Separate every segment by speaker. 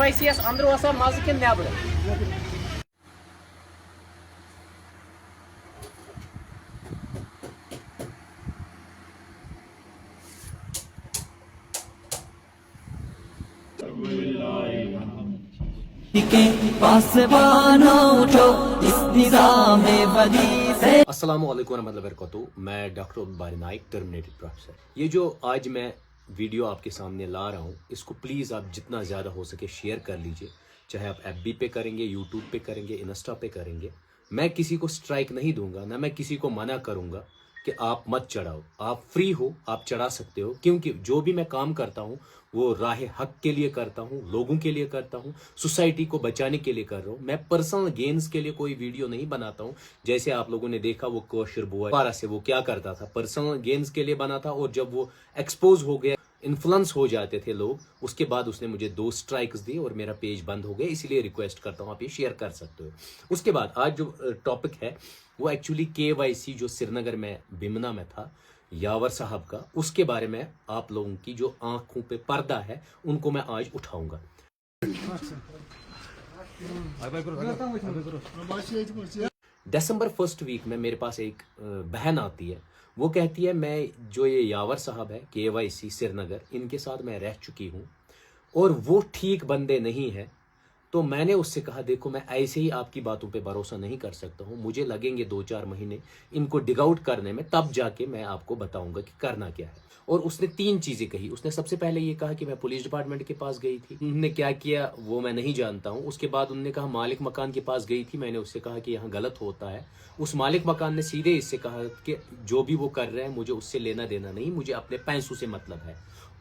Speaker 1: KYC अंदर आसान मज कि नबर
Speaker 2: अस्सलामु अलैकुम वरहमतुल्लाहि वबरकातुहू। मैं डॉक्टर बारी नाइक, टर्मिनेटेड प्रोफेसर। ये जो आज मैं वीडियो आपके सामने ला रहा हूँ, इसको प्लीज़ आप जितना ज़्यादा हो सके शेयर कर लीजिए। चाहे आप FB पे करेंगे, यूट्यूब पे करेंगे, इंस्टा पे करेंगे। मैं किसी को स्ट्राइक नहीं दूंगा, ना मैं किसी को मना करूंगा कि आप मत चढ़ाओ। आप फ्री हो, आप चढ़ा सकते हो, क्योंकि जो भी मैं काम करता हूँ वो राह हक के लिए करता हूँ, लोगों के लिए करता हूँ, सोसाइटी को बचाने के लिए कर रहा हूँ। मैं पर्सनल गेन्स के लिए कोई वीडियो नहीं बनाता हूँ। जैसे आप लोगों ने देखा वो कोशर बॉय पारा से वो क्या करता था, पर्सनल गेन्स के लिए बना था। और जब वो एक्सपोज हो गया, इन्फ्लुएंस हो जाते थे लोग, उसके बाद उसने मुझे 2 स्ट्राइक्स दी और मेरा पेज बंद हो गया। इसलिए रिक्वेस्ट करता हूँ आप ये शेयर कर सकते हो। उसके बाद आज जो टॉपिक है वो एक्चुअली KYC जो श्रीनगर में बिमना में था, यावर साहब का, उसके बारे में आप लोगों की जो आंखों पे पर्दा है उनको मैं आज उठाऊंगा। दिसंबर फर्स्ट वीक में मेरे पास एक बहन आती है। वो कहती है मैं जो ये यावर साहब है KYC श्रीनगर, इनके साथ मैं रह चुकी हूँ और वो ठीक बंदे नहीं है। तो मैंने उससे कहा देखो मैं ऐसे ही आपकी बातों पे भरोसा नहीं कर सकता हूँ, मुझे लगेंगे 2-4 महीने इनको डिग आउट करने में, तब जाके मैं आपको बताऊंगा कि करना क्या है। और उसने 3 चीजें कही। उसने सबसे पहले ये कहा कि मैं पुलिस डिपार्टमेंट के पास गई थी। उन्होंने क्या किया वो मैं नहीं जानता हूँ। उसके बाद उन्होंने कहा मालिक मकान के पास गई थी। मैंने उससे कहा कि यहाँ गलत होता है। उस मालिक मकान ने सीधे इससे कहा कि जो भी वो कर रहे हैं मुझे उससे लेना देना नहीं, मुझे अपने पैसों से मतलब है।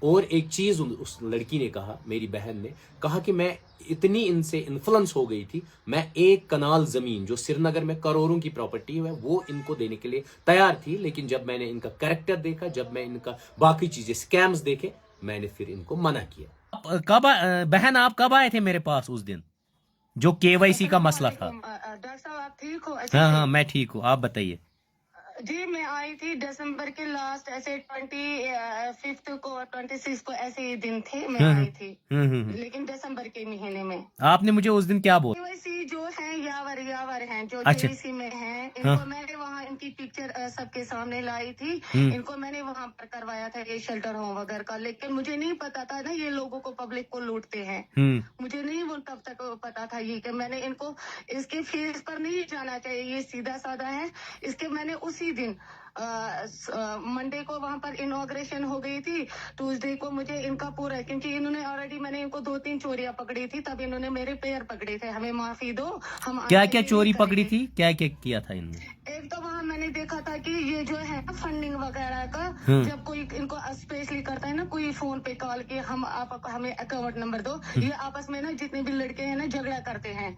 Speaker 2: और एक चीज उस लड़की ने कहा, मेरी बहन ने कहा कि मैं इतनी इनसे इन्फ्लुएंस हो गई थी, मैं 1 कनाल जमीन जो श्रीनगर में करोड़ों की प्रॉपर्टी है वो इनको देने के लिए तैयार थी। लेकिन जब मैंने इनका कैरेक्टर देखा, जब मैं इनका बाकी चीजें स्कैम्स देखे, मैंने फिर इनको मना किया।
Speaker 1: कब बहन आप कब आए थे मेरे पास उस दिन जो KYC का मसला था?
Speaker 3: डॉक्टर साहब आप ठीक हो?
Speaker 1: हाँ हाँ मैं ठीक हूँ, आप बताइए।
Speaker 3: जी मैं आई थी दिसंबर के लास्ट ऐसे 25 को 26 को ऐसे ही दिन थे, मैं आई थी। लेकिन दिसंबर के महीने में
Speaker 1: आपने मुझे उस दिन क्या बोला?
Speaker 3: KYC जो है यावर हैं जो
Speaker 1: अच्छा।
Speaker 3: KYC में हैं, इनको मैंने वहाँ इनकी पिक्चर सबके सामने लाई थी। इनको मैंने वहाँ पर करवाया था ये शेल्टर होम वगैरह का। लेकिन मुझे नहीं पता था ना ये लोगों को, पब्लिक को लूटते हैं। मुझे नहीं वो तब तक पता था ये कि मैंने इनको इसके फेस पर नहीं जाना चाहिए, ये सीधा साधा है। इसके मैंने उसी दिन मंडे को वहां पर इनॉग्रेशन हो गई थी। ट्यूसडे को मुझे इनका पूरा, क्योंकि इन्होंने ऑलरेडी, मैंने इनको 2-3 चोरियां पकड़ी थी, तब इन्होंने मेरे पैर पकड़े थे, हमें माफी दो, हम
Speaker 1: क्या क्या चोरी पकड़ी थी, क्या क्या किया था इनने?
Speaker 3: एक तो वहाँ मैंने देखा था कि ये जो है फंडिंग वगैरह का, जब कोई इनको स्पेशली करता है ना, कोई फोन पे कॉल के आप हमें अकाउंट नंबर दो, ये आपस में ना जितने भी लड़के हैं ना झगड़ा करते हैं,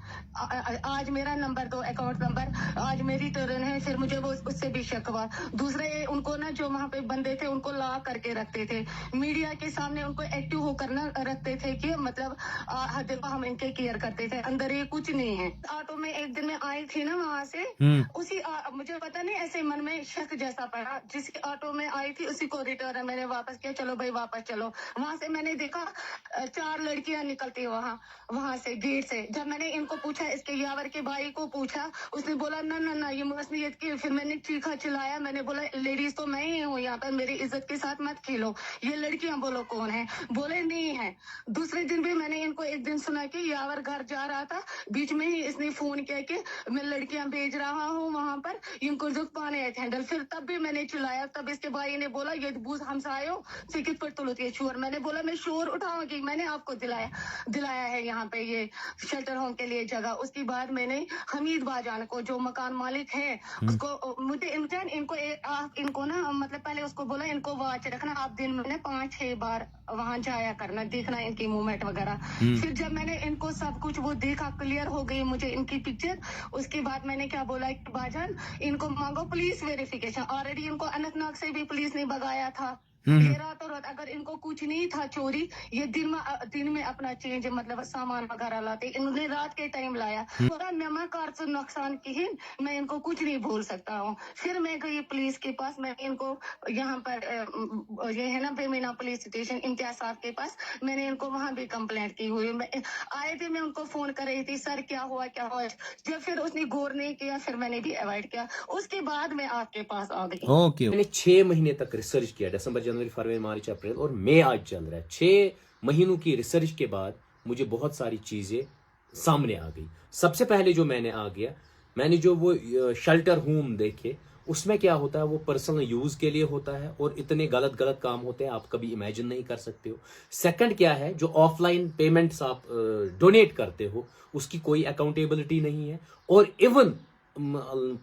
Speaker 3: आज मेरा नंबर दो, अकाउंट नंबर, आज मेरी टर्न है, फिर मुझे वो उससे भी शक हुआ। दूसरे उनको ना जो वहाँ पे बंदे थे उनको लॉक करके रखते थे, मीडिया के सामने उनको एक्टिव होकर ना रखते थे कि मतलब देखो हम इनके केयर करते थे, अंदर ये कुछ नहीं है। ऑटो में एक दिन में आई थी ना वहाँ से, उसी मुझे पता नहीं ऐसे मन में शक जैसा पड़ा, जिस ऑटो में आई थी उसी को रिटर्न मैंने वापस किया, चलो भाई वापस चलो। वहां से मैंने देखा 4 लड़कियां निकलती वहां से गेट से। जब मैंने इनको पूछा, इसके यावर के भाई को पूछा, उसने बोला ना ना ना ये मसलियत की। फिर मैंने चीखा चिल्लाया, मैंने बोला लेडीज तो मैं ही हूँ यहाँ पर, मेरी इज्जत के साथ मत खेलो, ये लड़कियां बोलो कौन है? बोले नहीं है। दूसरे दिन भी मैंने इनको एक दिन सुना कि यावर घर जा रहा था, बीच में ही इसने फोन किया कि मैं लड़कियां भेज रहा हूँ वहां पर, इनको जुक पाने हैंडल। फिर तब भी मैंने चिल्लाया, तब इसके भाई ने बोला ये बूझ हमसायो से किस पर तुलती है शोर। मैंने बोला मैं शोर उठाऊंगी, मैंने आपको दिलाया है यहाँ पे ये शेल्टर होम के लिए जगह। उसके बाद मैंने हमीद बाजान को, जो मकान मालिक है, उसको, मुझे इनको ना मतलब पहले उसको बोला इनको वॉच रखना, आप दिन में 5-6 बार वहां जाया करना, देखना इनकी मूवमेंट वगैरह। फिर जब मैंने इनको सब कुछ वो देखा, क्लियर हो गई मुझे इनकी पिक्चर, उसके बाद मैंने क्या बोला बाजान इनको मांगो पुलिस वेरिफिकेशन। ऑलरेडी इनको अनंतनाग से भी पुलिस ने भगाया था, ये रातों रात अगर इनको कुछ नहीं था चोरी, ये दिन में अपना चेंज मतलब सामान वगैरह लाते, इन्होंने रात के टाइम लाया। पूरा मैं कार से नुकसान की मैं इनको कुछ नहीं बोल सकता हूँ। फिर मैं गई पुलिस के पास, मैं इनको यहाँ पर ये है ना बेमीना पुलिस स्टेशन इम्तियाज साहब के पास, मैंने इनको वहाँ भी कंप्लेंट की हुई। मैं आए थे, मैं उनको फोन कर रही थी, सर क्या हुआ क्या हुआ। जब फिर उसने गौर नहीं किया, फिर मैंने भी अवॉइड किया। उसके बाद मैं आपके पास आ गई।
Speaker 1: ओके
Speaker 2: मैंने 6 महीने तक रिसर्च किया, दिसंबर जनवरी फरवरी मार्च अप्रैल और मई आज चल रहा है। 6 महीनों की रिसर्च के बाद मुझे बहुत सारी चीजें सामने आ गई। सबसे पहले जो मैंने जो वो शेल्टर होम देखे, उसमें क्या होता है, वो पर्सनल यूज के लिए होता है और इतने गलत काम होते हैं आप कभी इमेजिन नहीं कर सकते हो। सेकंड क्या है, जो ऑफलाइन पेमेंट्स आप डोनेट करते हो उसकी कोई अकाउंटेबिलिटी नहीं है, और इवन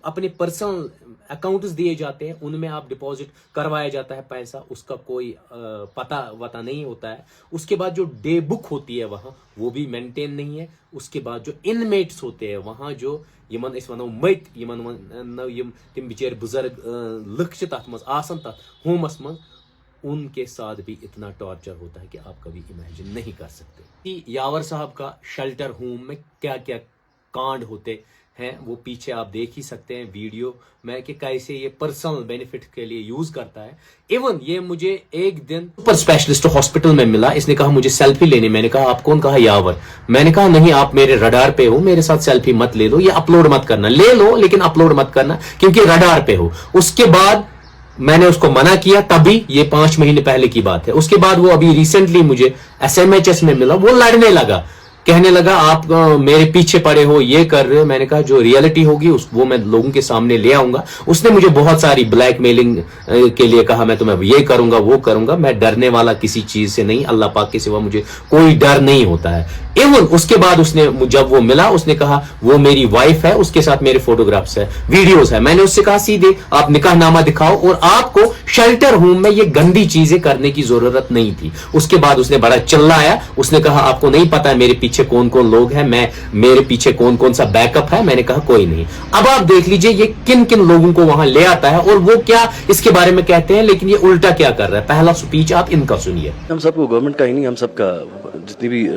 Speaker 2: अपने पर्सनल अकाउंट्स दिए जाते हैं, उनमें आप डिपॉजिट करवाया जाता है पैसा, उसका कोई पता वता नहीं होता है। उसके बाद जो डे बुक होती है वहाँ, वो भी मेंटेन नहीं है। उसके बाद जो इनमेट्स होते हैं वहाँ, जो यमन इस वनो मत यम तिम बिचार बुजुर्ग लुक छ तथ मज आसन तथ होमस मज, उनके साथ भी इतना टॉर्चर होता है कि आप कभी इमेजिन नहीं कर सकते। यावर साहब का शेल्टर होम में क्या क्या कांड होते हैं वो पीछे आप देख ही सकते हैं वीडियो में, कि कैसे ये पर्सनल बेनिफिट के लिए यूज करता है। इवन ये मुझे एक दिन सुपर स्पेशलिस्ट हॉस्पिटल में मिला, इसने कहा मुझे सेल्फी लेनी। मैंने कहा आप कौन? कहा यावर। मैंने कहा नहीं, आप मेरे रडार पे हो, मेरे साथ सेल्फी मत ले लो, ये अपलोड मत करना। ले लो लेकिन अपलोड मत करना क्योंकि रडार पे हो। उसके बाद मैंने उसको मना किया, तभी ये 5 महीने पहले की बात है। उसके बाद वो अभी रिसेंटली मुझे SMHS में मिला, वो लड़ने लगा, कहने लगा आप मेरे पीछे पड़े हो, ये कर रहे हो। मैंने कहा जो रियलिटी होगी वो मैं लोगों के सामने ले आऊंगा। उसने मुझे बहुत सारी ब्लैकमेलिंग के लिए कहा, मैं तुम्हें ये करूंगा वो करूंगा। मैं डरने वाला किसी चीज से नहीं, अल्लाह पाक के सिवा मुझे कोई डर नहीं होता है। इवन उसके बाद उसने जब वो मिला, उसने कहा वो मेरी वाइफ है, उसके साथ मेरे फोटोग्राफ्स है, वीडियोस है। मैंने उससे कहा सीधे आप निकाहनामा दिखाओ, और आपको शेल्टर होम में ये गंदी चीजें करने की जरूरत नहीं थी। उसके बाद उसने बड़ा चिल्लाया, उसने कहा आपको नहीं पता है मेरे पीछे कौन कौन लोग हैं, मेरे पीछे कौन कौन सा बैकअप है। मैंने कहा कोई नहीं। अब आप देख लीजिए ये किन किन लोगों को वहां ले आता है और वो क्या इसके बारे में कहते हैं, लेकिन ये उल्टा क्या कर रहा है। पहला स्पीच आप इनका सुनिए।
Speaker 4: हम सबको, गवर्नमेंट का ही नहीं, हम सबका, जितनी भी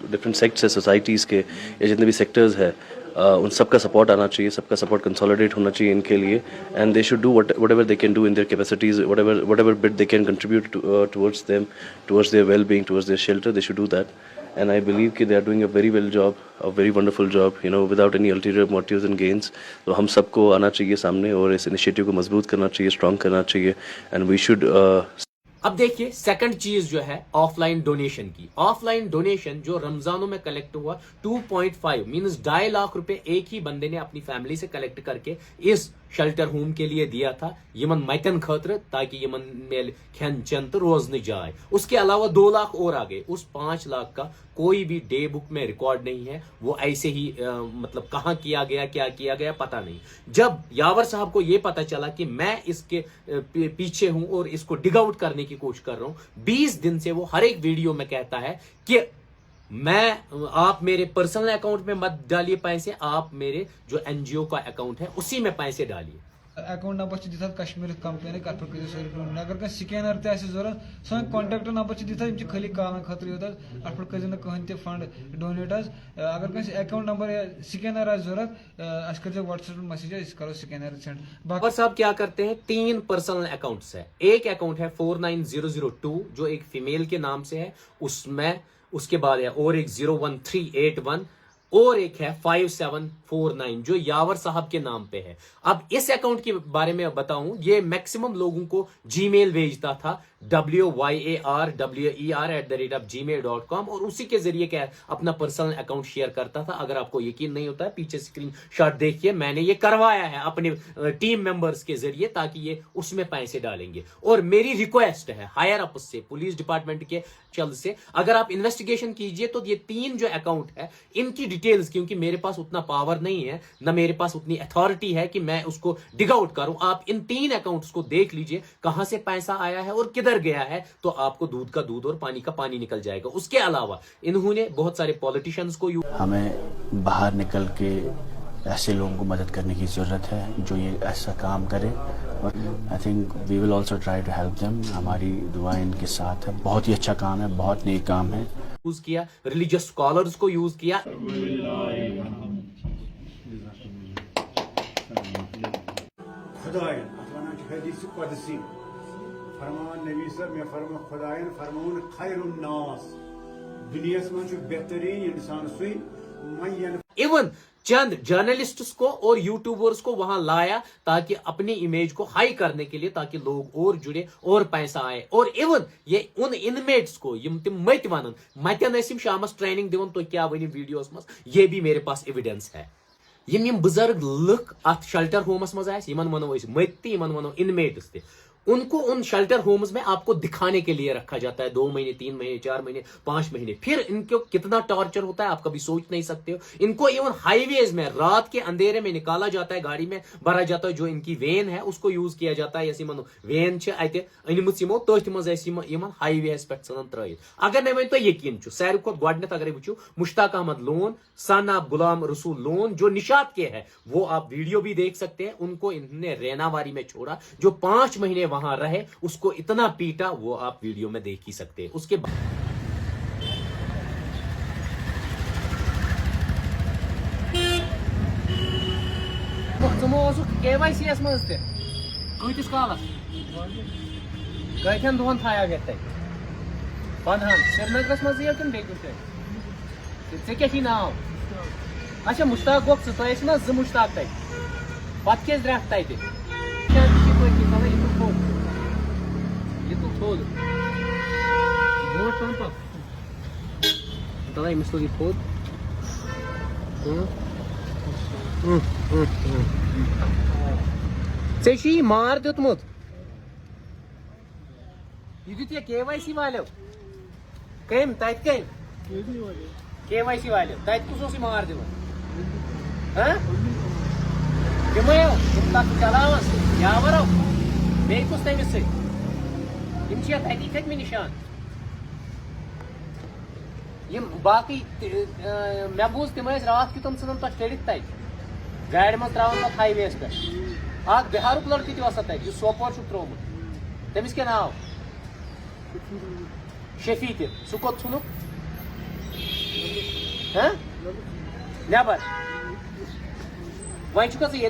Speaker 4: डिफरेंट सेक्ट्स है सोसाइटीज़ के या जितने भी सेक्टर्स है, उन सबका सपोर्ट आना चाहिए, सबका सपोर्ट कंसोलिडेट होना चाहिए इनके लिए। And they should do whatever they can do in their capacities, whatever bit they can contribute towards them, towards their well-being, towards their shelter, they should do that. And I believe that they are doing a very well job, a very wonderful job, without any ulterior motives and gains. तो हम सबको आना चाहिए सामने और इस initiative को मजबूत करना चाहिए, स्ट्रॉन्ग करना चाहिए, एंड वी शुड।
Speaker 2: अब देखिए सेकंड चीज जो है ऑफलाइन डोनेशन की। ऑफलाइन डोनेशन जो रमजानों में कलेक्ट हुआ 2.5 मींस 2.5 लाख रुपए एक ही बंदे ने अपनी फैमिली से कलेक्ट करके इस शेल्टर होम के लिए दिया था, यमन मकन खतर, ताकि यमन मेल खन चन तो रोज न जाए। उसके अलावा 2 लाख और आ गए। उस 5 लाख का कोई भी डे बुक में रिकॉर्ड नहीं है, वो ऐसे ही मतलब कहाँ किया गया, क्या किया गया पता नहीं। जब यावर साहब को ये पता चला कि मैं इसके पीछे हूं और इसको डिग आउट करने की कोशिश कर रहा हूं, 20 दिन से वो हर एक वीडियो में कहता है कि आप मेरे पर्सनल अकाउंट में मत डालिए पैसे, आप मेरे जो NGO का अकाउंट है उसी में पैसे डालिए।
Speaker 5: अकाउंट नंबर दिता कश्मीर कंपनी कत पे कर अगर कह स्कैनर तरूरत सोन कॉन्टैक्ट नंबर दिता खाली कॉल खतर योत अट पे कहें फंड डोनेट अगर कह अकाउंट नंबर या स्कैनर जरूरत कर व्हाट्सएप मैसेज करो स्कैनर सेंड।
Speaker 2: बाबर साहब क्या करते हैं, 3 पर्सनल अकाउंट्स है। एक अकाउंट है 49002 जो एक फीमेल के नाम से है, उसमें उसके बाद है और एक 01381 और एक है 5749 जो यावर साहब के नाम पे है। अब इस अकाउंट के बारे में बताऊं, ये मैक्सिमम लोगों को जीमेल भेजता था WYARWER@gmail.com और उसी के जरिए क्या अपना पर्सनल अकाउंट शेयर करता था। अगर आपको यकीन नहीं होता है पीछे स्क्रीन शॉट देखिए, मैंने ये करवाया है अपने टीम मेंबर्स के जरिए ताकि ये उसमें पैसे डालेंगे। और मेरी रिक्वेस्ट है हायर अप से, पुलिस डिपार्टमेंट के चल से, अगर आप इन्वेस्टिगेशन कीजिए तो ये 3 जो अकाउंट है इनकी डिटेल्स, क्योंकि मेरे पास उतना पावर नहीं है ना मेरे पास उतनी अथॉरिटी है कि मैं उसको डिग आउट करूं। आप इन 3 अकाउंट्स को देख लीजिए कहां से पैसा आया है और किधर गया है, तो आपको दूध का दूध और पानी का पानी निकल जाएगा। उसके अलावा इन्होंने बहुत सारे पॉलिटिशियंस को
Speaker 6: हमें बाहर निकल के ऐसे लोगों को मदद करने की ज़रूरत है जो ये ऐसा काम करें, और I think we will also try to help them. हमारी दुआ इनके साथ है। बहुत ही अच्छा काम है, बहुत नेक काम है।
Speaker 2: यूज किया, रिलीजियस स्कॉलर्स को यूज किया।
Speaker 7: खुदायन हदीस क़ुदसी फरमान नबी सर में फरमा खुदायन फरमान खैरुन नास दुनिया में जो बेहतरीन इंसान सुई मन
Speaker 2: इवन चंद जर्नलिस्ट्स को और यूट्यूबर्स को वहां लाया ताकि अपनी इमेज को हाई करने के लिए, ताकि लोग और जुड़े और पैसा आए। और इवन ये उन इनमेट्स को यम तिम मत वन मतन शामस ट्रेनिंग दिवन तो क्या वनी वीडियोस मस, ये भी मेरे पास एविडेंस है। यम बुजुर्ग लुक अत शेल्टर होमस मज आस, यमन वनो मत यमन वनो इनमेट्स ते, उनको उन शेल्टर होम्स में आपको दिखाने के लिए रखा जाता है 2 महीने 3 महीने 4 महीने 5 महीने। फिर इनको कितना टॉर्चर होता है आप कभी सोच नहीं सकते हो। इनको इवन हाईवेज में रात के अंधेरे में निकाला जाता है, गाड़ी में भरा जाता है, जो इनकी वेन है उसको यूज किया जाता है। मनो वेन अनमो तथ मज हाईवेस पे सन त्रत। अगर मे वन तो यकीन सारे खुद गड अगर वो मुश्ताक अहमद लोन, सन ऑफ गुलाम रसूल लोन जो निशात के है, वो आप वीडियो भी देख सकते हैं। उनको इन्होंने रैनावारी में छोड़ा, जो 5 महीने वहां रहे, उसको इतना पीटा, वो आप वीडियो में देख ही सकते हैं। उसके बाद KYC मज कतिस कालस कथन दोहन थाया गए तक 15 श्रीनगरस मज कि क्या नाव? अच्छा मुश्ताक गो ना 2 मुश्ताक तक पत क्या रेख तक लिटल थोद बोट तला अमिस लगे थोद ऐ मार दितमुत यह दित KYC वालो कम तत कम KYC वालो तत कुस मार दिवन तम तक चलावन यावर बे कुस तमिस तती खत्म निशान बाकी मे बूज तम रात कि तम सन तथ चलित तक गाड़ मज त्रावन पे हाईवेस पे बिहारुक लड़की तक सोपोर त्रोमुत तमिस क्या नाव शफी सह कोत नुक नबर वन ये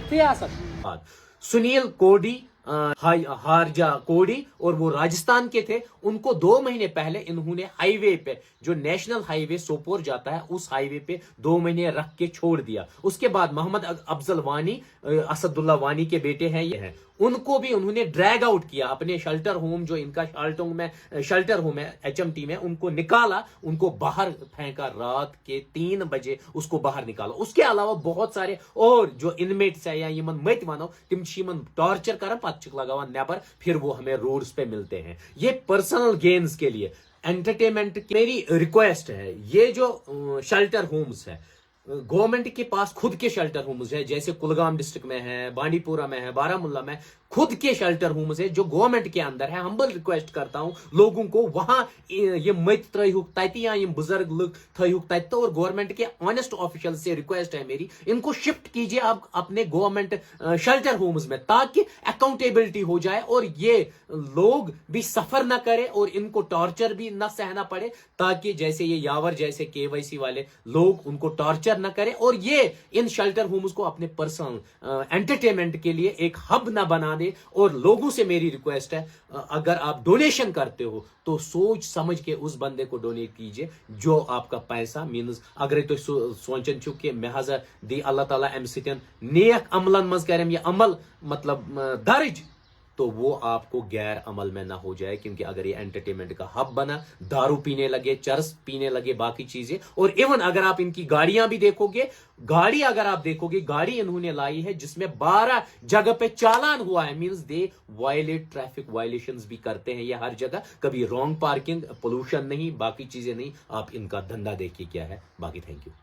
Speaker 2: सुनील कोडी हारजा कोडी और वो राजस्थान के थे। उनको 2 महीने पहले इन्होंने हाईवे पे, जो नेशनल हाईवे सोपोर जाता है, उस हाईवे पे 2 महीने रख के छोड़ दिया। उसके बाद मोहम्मद अफजल वानी, असदुल्ला वानी के बेटे हैं ये हैं, उनको भी उन्होंने ड्रैग आउट किया अपने शेल्टर होम, जो इनका शाल्टोंग में शेल्टर होम है HMT में, उनको निकाला, उनको बाहर फेंका, रात के 3 बजे उसको बाहर निकाला। उसके अलावा बहुत सारे और जो इनमेट्स है या यमन मत वनो तिम टॉर्चर कर पत लगावान नेबर, फिर वो हमें रोड्स पे मिलते हैं। ये पर्सनल गेन्स के लिए, एंटरटेनमेंट की मेरी रिक्वेस्ट है, ये जो शेल्टर होम्स है, गवर्नमेंट के पास खुद के शेल्टर होम्स है, जैसे कुलगाम डिस्ट्रिक्ट में है, बांडीपुरा में है, बारामुल्ला में खुद के शेल्टर होम्स है जो गवर्नमेंट के अंदर है। हम्बल रिक्वेस्ट करता हूं लोगों को, वहां ये मत त्रहुक तत या ये बुजुर्ग लोग थहुक तत, और गवर्नमेंट के ऑनेस्ट ऑफिशियल से रिक्वेस्ट है मेरी, इनको शिफ्ट कीजिए आप अपने गवर्नमेंट शेल्टर होम्स में, ताकि अकाउंटेबिलिटी हो जाए और ये लोग भी सफर ना करें और इनको टॉर्चर भी ना सहना पड़े, ताकि जैसे ये यावर जैसे KYC वाले लोग उनको टॉर्चर ना करें, और ये इन शेल्टर होम्स को अपने पर्सनल एंटरटेनमेंट के लिए एक हब ना बना दे। और लोगों से मेरी रिक्वेस्ट है, अगर आप डोनेशन करते हो तो सोच समझ के उस बंदे को डोनेट कीजिए जो आपका पैसा मीन्स अगर तो सोचन छु कि मे हजा दी अल्लाह ताला अम सतन नेक अमलन मज करम ये अमल मतलब दर्ज, तो वो आपको गैर अमल में ना हो जाए। क्योंकि अगर ये एंटरटेनमेंट का हब बना, दारू पीने लगे, चरस पीने लगे, बाकी चीजें, और इवन अगर आप इनकी गाड़ियां भी देखोगे, गाड़ी अगर आप देखोगे, गाड़ी इन्होंने लाई है जिसमें 12 जगह पे चालान हुआ है, means they violate, traffic violations भी करते हैं ये हर जगह, कभी रॉन्ग पार्किंग, पोल्यूशन नहीं, बाकी चीजें नहीं। आप इनका धंधा देखिए क्या है। बाकी थैंक यू।